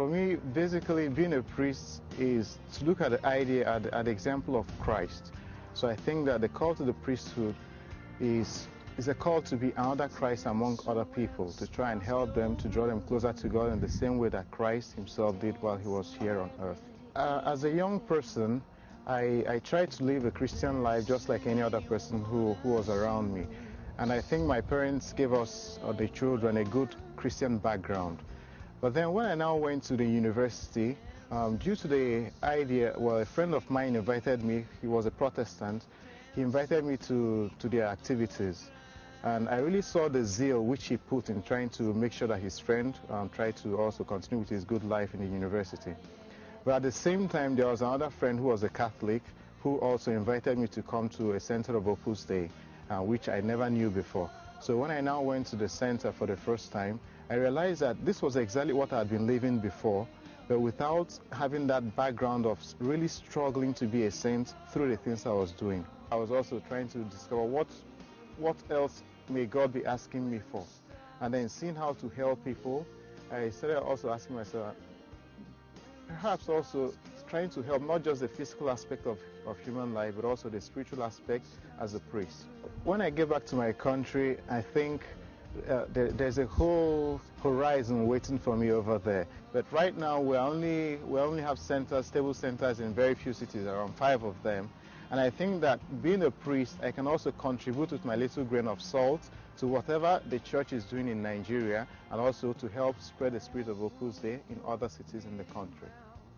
For me, basically, being a priest is to look at the idea, at the example of Christ. So I think that the call to the priesthood is a call to be another Christ among other people, to try and help them, to draw them closer to God in the same way that Christ himself did while he was here on earth. As a young person, I tried to live a Christian life just like any other person who was around me. And I think my parents gave us, or the children, a good Christian background. But then when I now went to the university, due to the idea, well, a friend of mine invited me, he was a Protestant, he invited me to their activities. And I really saw the zeal which he put in trying to make sure that his friend tried to also continue with his good life in the university. But at the same time, there was another friend who was a Catholic who also invited me to come to a Center of Opus Dei, which I never knew before. So when I now went to the center for the first time, I realized that this was exactly what I had been living before, but without having that background of really struggling to be a saint through the things I was doing. I was also trying to discover what else may God be asking me for. And then seeing how to help people, I started also asking myself, perhaps also trying to help not just the physical aspect of human life, but also the spiritual aspect as a priest. When I get back to my country, I think there's a whole horizon waiting for me over there. But right now we only have centers, stable centers in very few cities, around 5 of them. And I think that being a priest, I can also contribute with my little grain of salt to whatever the church is doing in Nigeria, and also to help spread the spirit of Opus Dei in other cities in the country.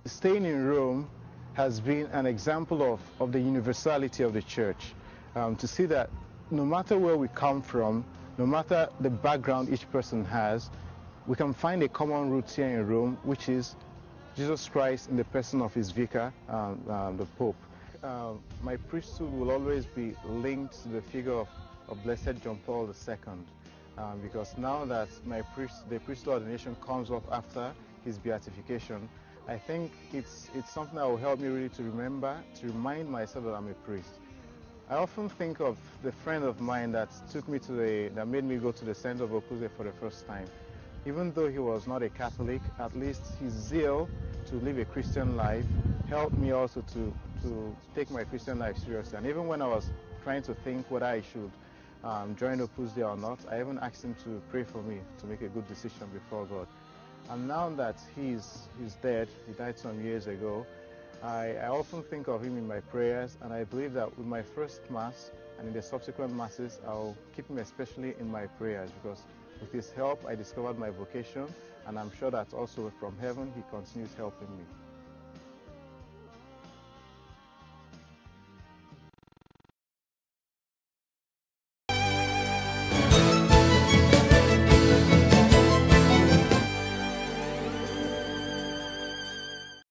Staying in Rome has been an example of the universality of the church, to see that no matter where we come from, no matter the background each person has, we can find a common root here in Rome, which is Jesus Christ in the person of his vicar, the Pope. My priesthood will always be linked to the figure of Blessed John Paul II, because now that the priesthood ordination comes up after his beatification, I think it's something that will help me really to remember, to remind myself that I'm a priest. I often think of the friend of mine that made me go to the Center of Opus Dei for the first time. Even though he was not a Catholic, at least his zeal to live a Christian life helped me also to take my Christian life seriously. And even when I was trying to think whether I should join Opus Dei or not, I even asked him to pray for me to make a good decision before God. And now that he's dead, he died some years ago, I often think of him in my prayers, and I believe that with my first Mass and in the subsequent Masses, I'll keep him especially in my prayers, because with his help I discovered my vocation, and I'm sure that also from heaven he continues helping me.